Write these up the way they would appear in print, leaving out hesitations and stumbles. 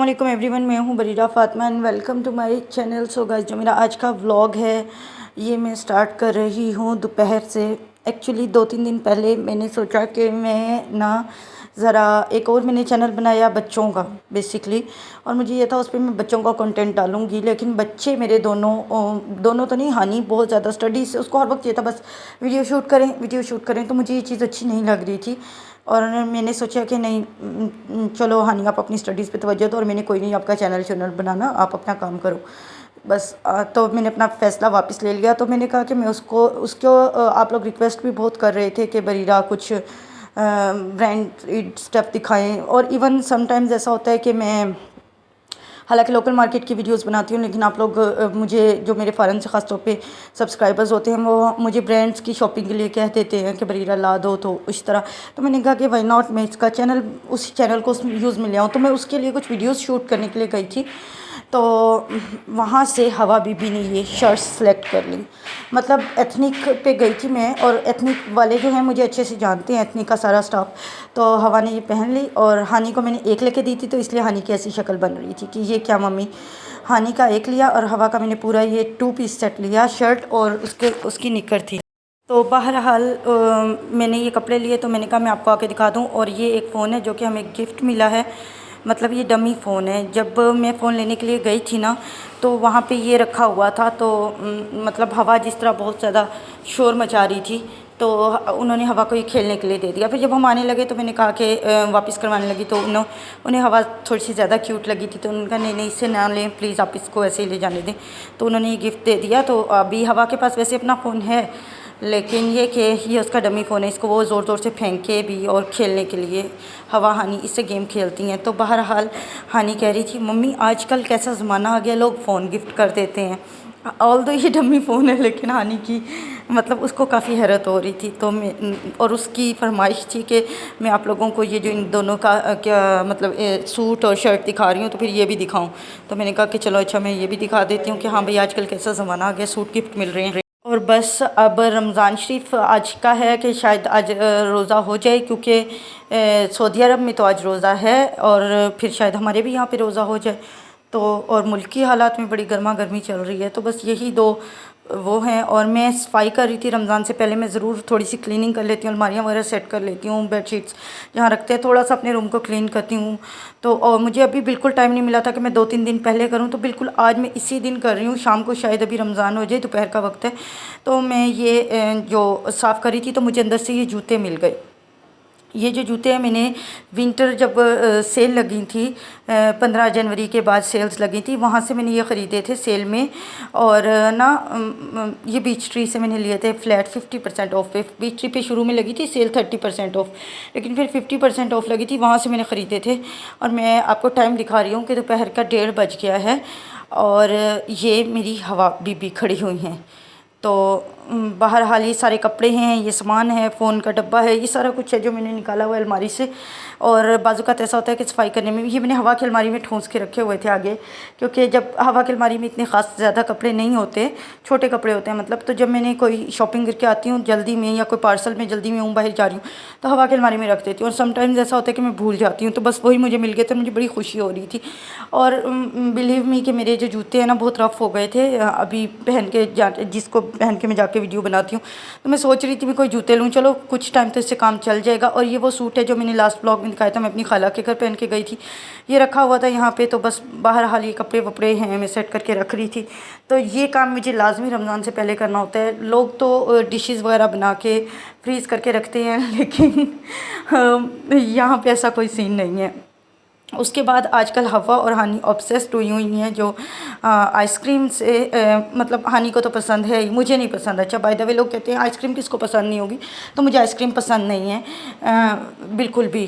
अस्सलामुअलैकुम एवरीवन, मैं हूं Barira Fatima and welcome to my channel. So guys, जो मेरा आज का व्लॉग है ये मैं स्टार्ट कर रही हूं दोपहर से। एक्चुअली 2-3 दिन पहले मैंने सोचा कि मैं ना ज़रा एक और मैंने चैनल बनाया बच्चों का बेसिकली, और मुझे ये था उस पर मैं बच्चों का कंटेंट डालूंगी। लेकिन बच्चे मेरे दोनों तो नहीं, हानि बहुत ज़्यादा स्टडी से उसको हर वक्त ये था बस वीडियो शूट करें, तो मुझे ये चीज़ अच्छी नहीं लग रही थी। और मैंने सोचा कि नहीं, चलो हानि आप अपनी स्टडीज़ पे तवज्जो दो और मैंने कोई नहीं आपका चैनल बनाना, आप अपना काम करो बस। तो मैंने अपना फ़ैसला वापस ले लिया। तो मैंने कहा कि मैं उसको आप लोग रिक्वेस्ट भी बहुत कर रहे थे कि बरीरा कुछ ब्रांड स्टफ़ दिखाएं। और इवन समटाइम्स ऐसा होता है कि मैं हालांकि लोकल मार्केट की वीडियोस बनाती हूँ, लेकिन आप लोग मुझे जो मेरे फ़ॉरेन से ख़ास तौर पे सब्सक्राइबर्स होते हैं वो मुझे ब्रांड्स की शॉपिंग के लिए कह देते हैं कि बरीरा ला दो, तो इस तरह। तो मैंने कहा कि वाई नॉट, मैं इसका उसी चैनल को यूज़ में ले आऊँ। तो मैं उसके लिए कुछ वीडियोस शूट करने के लिए गई थी। तो वहाँ से हवा बीबी ने ये शर्ट्स सेलेक्ट कर ली। मतलब एथनिक पे गई थी मैं, और एथनिक वाले जो हैं मुझे अच्छे से जानते हैं, एथनिक का सारा स्टाफ। तो हवा ने ये पहन ली और हानि को मैंने एक लेके दी थी, तो इसलिए हानि की ऐसी शक्ल बन रही थी कि ये क्या मम्मी। हानि का एक लिया और हवा का मैंने पूरा ये 2 पीस सेट लिया, शर्ट और उसकी निकर थी। तो बहरहाल मैंने ये कपड़े लिए, तो मैंने कहा मैं आपको आके दिखा दूँ। और ये एक फ़ोन है जो कि हमें गिफ्ट मिला है, मतलब ये डमी फ़ोन है। जब मैं फ़ोन लेने के लिए गई थी ना, तो वहाँ पे ये रखा हुआ था। तो मतलब हवा जिस तरह बहुत ज़्यादा शोर मचा रही थी, तो उन्होंने हवा को ये खेलने के लिए दे दिया। फिर जब हम आने लगे तो मैंने कहा कि वापस करवाने लगी, तो उन्हें हवा थोड़ी सी ज़्यादा क्यूट लगी थी। तो उन्होंने कहा नहीं नहीं, इससे ना लें प्लीज़, आप इसको ऐसे ही ले जाने दें। तो उन्होंने ये गिफ्ट दे दिया। तो अभी हवा के पास वैसे अपना फ़ोन है, लेकिन ये उसका डमी फ़ोन है। इसको वो ज़ोर ज़ोर से फेंके भी और खेलने के लिए हवा हानि इससे गेम खेलती हैं। तो बहरहाल हानि कह रही थी मम्मी आजकल कैसा ज़माना आ गया, लोग फ़ोन गिफ्ट कर देते हैं। ऑल दो ये डमी फ़ोन है, लेकिन हानि की मतलब उसको काफ़ी हैरत हो रही थी। तो मैं और उसकी फरमाइश थी कि मैं आप लोगों को ये जो इन दोनों का क्या मतलब सूट और शर्ट दिखा रही हूँ, तो फिर ये भी दिखाऊँ। तो मैंने कहा कि चलो अच्छा, मैं ये भी दिखा देती हूँ कि हाँ भाई आजकल कैसा ज़माना आ गया, सूट गिफ्ट मिल रहे हैं। और बस अब रमज़ान शरीफ आज का है कि शायद आज रोज़ा हो जाए, क्योंकि सऊदी अरब में तो आज रोज़ा है और फिर शायद हमारे भी यहाँ पे रोज़ा हो जाए। तो और मुल्क की हालात में बड़ी गर्मा गर्मी चल रही है। तो बस यही दो वो हैं। और मैं सफाई कर रही थी रमज़ान से पहले। मैं ज़रूर थोड़ी सी क्लीनिंग कर लेती हूँ, अलमारियाँ वगैरह सेट कर लेती हूँ, बेडशीट्स जहाँ रखते हैं, थोड़ा सा अपने रूम को क्लीन करती हूँ। तो और मुझे अभी बिल्कुल टाइम नहीं मिला था कि मैं 2-3 दिन पहले करूँ, तो बिल्कुल आज मैं इसी दिन कर रही हूँ। शाम को शायद अभी रमज़ान हो जाए, दोपहर का वक्त है। तो मैं ये जो साफ़ करी थी, तो मुझे अंदर से ये जूते मिल गए। ये जो जूते हैं मैंने विंटर जब सेल लगी थी, 15 जनवरी के बाद सेल्स लगी थी, वहाँ से मैंने ये ख़रीदे थे सेल में। और ना ये बीच ट्री से मैंने लिए थे फ्लैट 50% ऑफ पे। बीच ट्री पे शुरू में लगी थी सेल 30% ऑफ, लेकिन फिर 50% ऑफ लगी थी, वहाँ से मैंने ख़रीदे थे। और मैं आपको टाइम दिखा रही हूँ कि दोपहर का 1:30 बज गया है और ये मेरी हवा बीबी खड़ी हुई हैं। तो बहरहाल ये सारे कपड़े हैं, ये सामान है, फ़ोन का डब्बा है, ये सारा कुछ है जो मैंने निकाला हुआ है अलमारी से। और बाज़ूक़ात ऐसा होता है कि सफाई करने में भी ये मैंने हवा की अलमारी में ठूँस के रखे हुए थे आगे, क्योंकि जब हवा की अलमारी में इतने ख़ास ज़्यादा कपड़े नहीं होते, छोटे कपड़े होते हैं मतलब। तो जब मैंने कोई शॉपिंग करके आती हूँ जल्दी में, या कोई पार्सल में जल्दी में हूँ, बाहर जा रही हूँ, तो हवा की अलमारी में रख देती हूँ। और समटाइम्स ऐसा होता है कि मैं भूल जाती हूँ, तो बस वही मुझे मिल गए थे, मुझे बड़ी खुशी हो रही थी। और बिलीव मी कि मेरे जो जूते हैं ना बहुत रफ़ हो गए थे, अभी जिसको पहन के मैं जाके वीडियो बनाती हूँ। तो मैं सोच रही थी मैं कोई जूते लूँ, चलो कुछ टाइम तो इससे काम चल जाएगा। और ये वो सूट है जो मैंने लास्ट ब्लॉग में दिखाया था, मैं अपनी खाला के घर पहन के गई थी, ये रखा हुआ था यहाँ पे। तो बस बहरहाल ये कपड़े वपड़े हैं, मैं सेट करके रख रही थी। तो ये काम मुझे लाजमी रमज़ान से पहले करना होता है। लोग तो डिशेज़ वगैरह बना के फ्रीज़ करके रखते हैं, लेकिन यहाँ पे ऐसा कोई सीन नहीं है। उसके बाद आजकल हवा और हानि ऑब्सेस्ड हुई हैं जो आइसक्रीम से। मतलब हानि को तो पसंद है, मुझे नहीं पसंद। अच्छा बाय द वे, लोग कहते हैं आइसक्रीम किसको पसंद नहीं होगी, तो मुझे आइसक्रीम पसंद नहीं है बिल्कुल भी।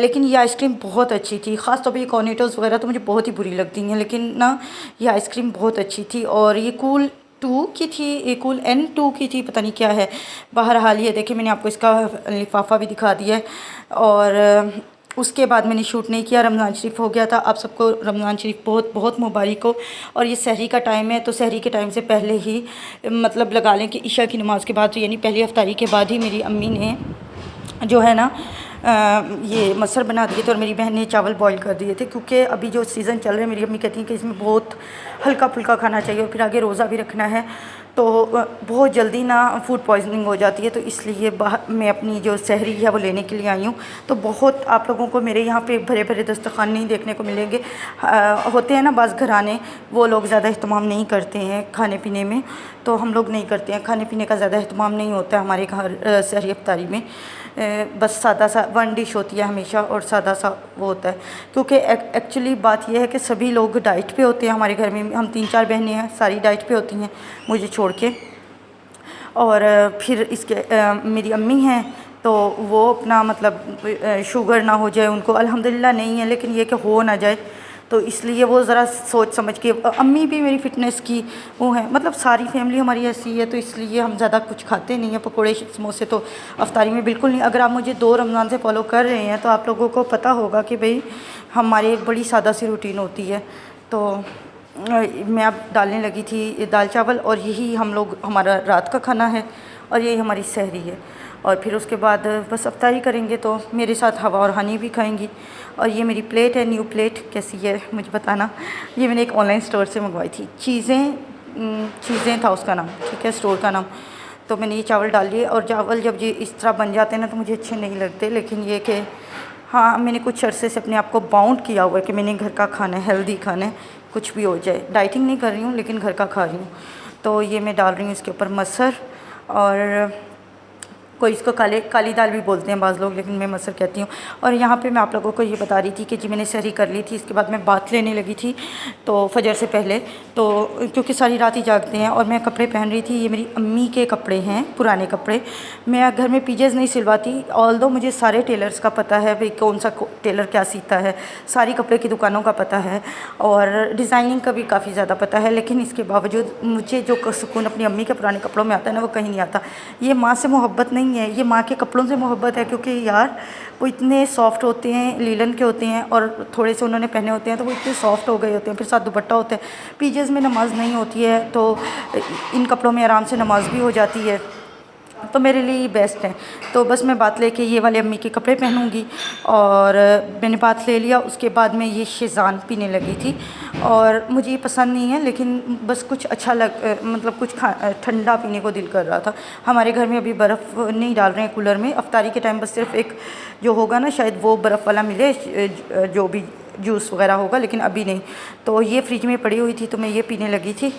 लेकिन ये आइसक्रीम बहुत अच्छी थी, ख़ास तौर पे ये कॉर्नेटोज़ वगैरह तो मुझे बहुत ही बुरी लगती हैं, लेकिन ना ये आइसक्रीम बहुत अच्छी थी। और ये कूल 2 की थी, ये कूल N2 की थी, पता नहीं क्या है। बहरहाल ये देखिए मैंने आपको इसका लिफाफा भी दिखा दिया है। और उसके बाद मैंने शूट नहीं किया, रमज़ान शरीफ हो गया था। आप सबको रमज़ान शरीफ बहुत बहुत मुबारक हो। और ये सहरी का टाइम है, तो सहरी के टाइम से पहले ही मतलब लगा लें कि इशा की नमाज़ के बाद, तो यानी पहली अफ्तारी के बाद ही मेरी अम्मी ने जो है ना ये मसर बना दिए थे और मेरी बहन ने चावल बॉईल कर दिए थे, क्योंकि अभी जो सीज़न चल रहा है मेरी अम्मी कहती हैं कि इसमें बहुत हल्का फुल्का खाना चाहिए और फिर आगे रोज़ा भी रखना है, तो बहुत जल्दी ना फूड पॉइजनिंग हो जाती है। तो इसलिए मैं अपनी जो सहरी है वो लेने के लिए आई हूँ। तो बहुत आप लोगों को मेरे यहाँ पे भरे भरे दस्तरखान नहीं देखने को मिलेंगे। होते हैं ना बाज़ घराने, वो लोग ज़्यादा अहतमाम नहीं करते हैं खाने पीने में, तो हम लोग नहीं करते हैं, खाने पीने का ज़्यादा अहतमाम नहीं होता है हमारे घर सहरी इफ्तारी में। बस सादा सा वन डिश होती है हमेशा और सादा सा वो होता है, क्योंकि एक्चुअली बात यह है कि सभी लोग डाइट पे होते हैं हमारे घर में। हम 3-4 बहनें हैं, सारी डाइट पे होती हैं मुझे छोड़ के। और फिर मेरी अम्मी हैं तो वो अपना मतलब शुगर ना हो जाए उनको, अल्हम्दुलिल्लाह नहीं है, लेकिन ये कि हो ना जाए, तो इसलिए वो ज़रा सोच समझ के। अम्मी भी मेरी फ़िटनेस की वो है, मतलब सारी फैमिली हमारी ऐसी है, तो इसलिए हम ज़्यादा कुछ खाते नहीं हैं। पकोड़े समोसे तो अफ्तारी में बिल्कुल नहीं। अगर आप मुझे 2 रमज़ान से फॉलो कर रहे हैं तो आप लोगों को पता होगा कि भाई हमारी एक बड़ी सादा सी रूटीन होती है। तो मैं अब डालने लगी थी दाल चावल, और यही हमारा रात का खाना है और यही हमारी सहरी है। और फिर उसके बाद बस अफ्तारी करेंगे, तो मेरे साथ हवा और हनी भी खाएंगी। और ये मेरी प्लेट है, न्यू प्लेट, कैसी है मुझे बताना। ये मैंने एक ऑनलाइन स्टोर से मंगवाई थी, चीज़ें था उसका नाम, ठीक है, स्टोर का नाम। तो मैंने ये चावल डाल लिए, और चावल जब ये इस तरह बन जाते हैं ना तो मुझे अच्छे नहीं लगते, लेकिन ये कि हाँ, मैंने कुछ अरसे से अपने आप को बाउंड किया हुआ है कि मैंने घर का खाना है, हेल्दी खाना है, कुछ भी हो जाए। डाइटिंग नहीं कर रही हूँ लेकिन घर का खा रही हूँ। तो ये मैं डाल रही हूँ इसके ऊपर मसर, और कोई इसको काली दाल भी बोलते हैं बाज़ लोग, लेकिन मैं मसर कहती हूँ। और यहाँ पे मैं आप लोगों को ये बता रही थी कि जी मैंने सहरी कर ली थी, इसके बाद मैं बात लेने लगी थी तो फजर से पहले, तो क्योंकि सारी रात ही जागते हैं। और मैं कपड़े पहन रही थी, ये मेरी अम्मी के कपड़े हैं, पुराने कपड़े। मैं घर में पीजेज़ नहीं सिलवाती, ऑल्दो मुझे सारे टेलर्स का पता है भाई कौन सा टेलर क्या सीता है, सारी कपड़े की दुकानों का पता है और डिज़ाइनिंग का भी काफ़ी ज़्यादा पता है, लेकिन इसके बावजूद मुझे जो सुकून अपनी अम्मी के पुराने कपड़ों में आता है ना, वो कहीं नहीं आता। ये माँ से मोहब्बत नहीं है, ये माँ के कपड़ों से मोहब्बत है, क्योंकि यार वो इतने सॉफ्ट होते हैं, लीलन के होते हैं, और थोड़े से उन्होंने पहने होते हैं तो वो इतने सॉफ्ट हो गए होते हैं। फिर साथ दुपट्टा होता है, पीजेज़ में नमाज नहीं होती है तो इन कपड़ों में आराम से नमाज भी हो जाती है, तो मेरे लिए ये बेस्ट है। तो बस मैं बात लेके ये वाले अम्मी के कपड़े पहनूंगी, और मैंने बात ले लिया। उसके बाद मैं ये शेज़ान पीने लगी थी, और मुझे ये पसंद नहीं है, लेकिन बस कुछ अच्छा मतलब कुछ ठंडा पीने को दिल कर रहा था। हमारे घर में अभी बर्फ़ नहीं डाल रहे हैं कूलर में, अफ्तारी के टाइम बस सिर्फ एक जो होगा ना शायद वो बर्फ़ वाला मिले, जो भी जूस वगैरह होगा, लेकिन अभी नहीं। तो ये फ्रिज में पड़ी हुई थी तो मैं ये पीने लगी थी,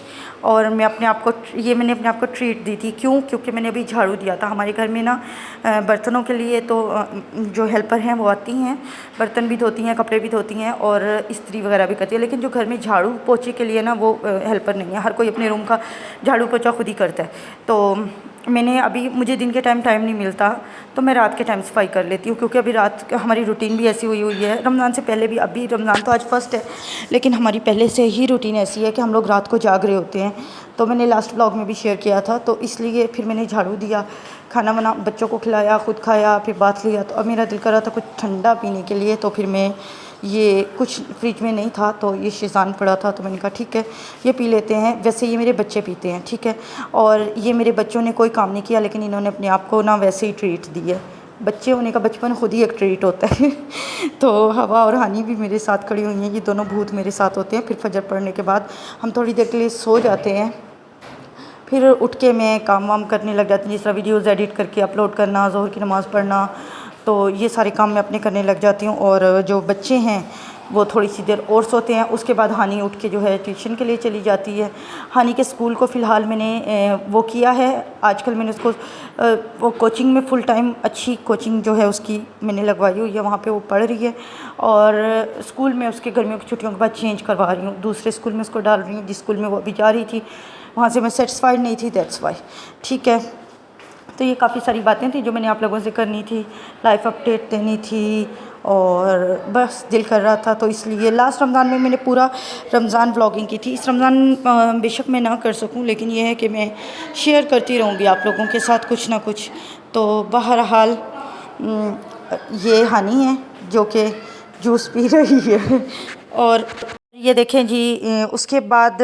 और मैंने अपने आप को ट्रीट दी थी। क्यों? क्योंकि मैंने अभी झाड़ू दिया था। हमारे घर में ना बर्तनों के लिए तो जो हेल्पर हैं वो आती हैं, बर्तन भी धोती हैं, कपड़े भी धोती हैं और इस्त्री वगैरह भी करती है, लेकिन जो घर में झाड़ू पोछे के लिए ना वो हेल्पर नहीं है। हर कोई अपने रूम का झाड़ू पोछा खुद ही करता है। तो मुझे दिन के टाइम नहीं मिलता, तो मैं रात के टाइम सफाई कर लेती हूँ, क्योंकि अभी रात हमारी रूटीन भी ऐसी हुई है। रमज़ान से पहले भी, अभी रमज़ान तो आज फर्स्ट है, लेकिन हमारी पहले से ही रूटीन ऐसी है कि हम लोग रात को जाग रहे होते हैं। तो मैंने लास्ट व्लॉग में भी शेयर किया था, तो इसलिए फिर मैंने झाड़ू दिया, खाना बना, बच्चों को खिलाया, खुद खाया, फिर बात लिया। तो अब मेरा दिल कर रहा था कुछ ठंडा पीने के लिए, तो फिर मैं ये कुछ फ्रिज में नहीं था तो ये शेज़ान पड़ा था, तो मैंने कहा ठीक है ये पी लेते हैं। वैसे ये मेरे बच्चे पीते हैं, ठीक है, और ये मेरे बच्चों ने कोई काम नहीं किया, लेकिन इन्होंने अपने आप को ना वैसे ही ट्रीट दी है। बच्चे होने का बचपन खुद ही एक ट्रीट होता है। तो हवा और हानी भी मेरे साथ खड़ी हुई हैं, ये दोनों भूत मेरे साथ होते हैं। फिर फजर पढ़ने के बाद हम थोड़ी देर के लिए सो जाते हैं, फिर उठ के मैं काम वाम करने लग जाती हूँ, जिस तरह वीडियोज़ एडिट करके अपलोड करना, ज़ोहर की नमाज़ पढ़ना, तो ये सारे काम मैं अपने करने लग जाती हूँ। और जो बच्चे हैं वो थोड़ी सी देर और सोते हैं। उसके बाद हानी उठ के जो है ट्यूशन के लिए चली जाती है। हानी के स्कूल को फ़िलहाल मैंने वो किया है, आजकल मैंने उसको वो कोचिंग में फुल टाइम अच्छी कोचिंग जो है उसकी मैंने लगवाई हुई है, वहाँ पे वो पढ़ रही है। और स्कूल में उसके गर्मियों की छुट्टियों के बाद चेंज करवा रही हूँ, दूसरे स्कूल में उसको डाल रही हूँ। जिस स्कूल में वो अभी जा रही थी वहाँ से मैं सेटिस्फाइड नहीं थी, दैट्स वाई, ठीक है। तो ये काफ़ी सारी बातें थी जो मैंने आप लोगों से करनी थी, लाइफ अपडेट देनी थी, और बस दिल कर रहा था। तो इसलिए लास्ट रमज़ान में मैंने पूरा रमज़ान व्लॉगिंग की थी। इस रमज़ान बेशक मैं ना कर सकूं, लेकिन यह है कि मैं शेयर करती रहूँगी आप लोगों के साथ कुछ ना कुछ। तो बहरहाल ये हानी है जो कि जूस पी रही है, और ये देखें जी, उसके बाद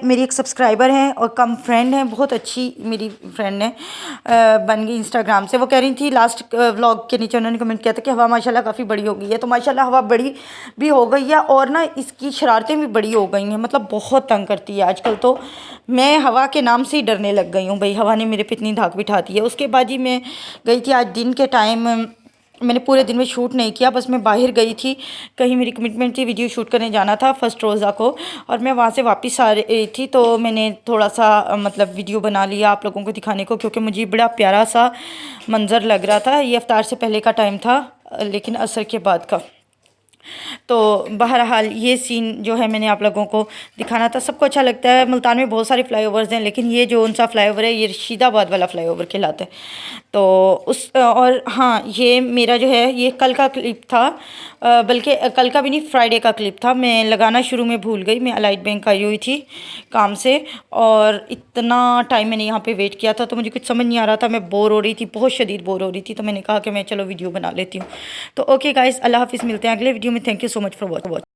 मेरी एक सब्सक्राइबर हैं और कम फ्रेंड हैं, बहुत अच्छी मेरी फ्रेंड है, बन गई इंस्टाग्राम से। वो कह रही थी लास्ट व्लॉग के नीचे उन्होंने कमेंट किया था कि हवा माशाल्लाह काफ़ी बड़ी हो गई है। तो माशाल्लाह हवा बड़ी भी हो गई है और ना इसकी शरारतें भी बड़ी हो गई हैं, मतलब बहुत तंग करती है आजकल। तो मैं हवा के नाम से ही डरने लग गई हूँ भाई, हवा ने मेरे पे इतनी धाक बिठा दी है। उसके बाद ही मैं गई थी आज दिन के टाइम, मैंने पूरे दिन में शूट नहीं किया, बस मैं बाहर गई थी, कहीं मेरी कमिटमेंट थी, वीडियो शूट करने जाना था फर्स्ट रोज़ा को, और मैं वहाँ से वापस आ रही थी। तो मैंने थोड़ा सा मतलब वीडियो बना लिया आप लोगों को दिखाने को, क्योंकि मुझे बड़ा प्यारा सा मंज़र लग रहा था। ये इफ्तार से पहले का टाइम था, लेकिन असर के बाद का। तो बहरहाल ये सीन जो है मैंने आप लोगों को दिखाना था। सबको अच्छा लगता है, मुल्तान में बहुत सारे फ़्लाईओवर्स हैं, लेकिन ये जो उनसा फ़्लाईओवर है ये रशीदाबाद वाला फ़्लाईओवर कहलाता है। तो उस और हाँ, ये मेरा जो है ये कल का क्लिप था, बल्कि कल का भी नहीं, फ्राइडे का क्लिप था। मैं लगाना शुरू में भूल गई, मैं अलाइट बैंक आई हुई थी काम से, और इतना टाइम मैंने यहाँ पे वेट किया था तो मुझे कुछ समझ नहीं आ रहा था, मैं बोर हो रही थी, बहुत शदीद बोर हो रही थी। तो मैंने कहा कि मैं चलो वीडियो बना लेती हूँ। तो ओके गाइस, अल्लाह हाफिज़, मिलते हैं अगले वीडियो में। Thank you so much for watching.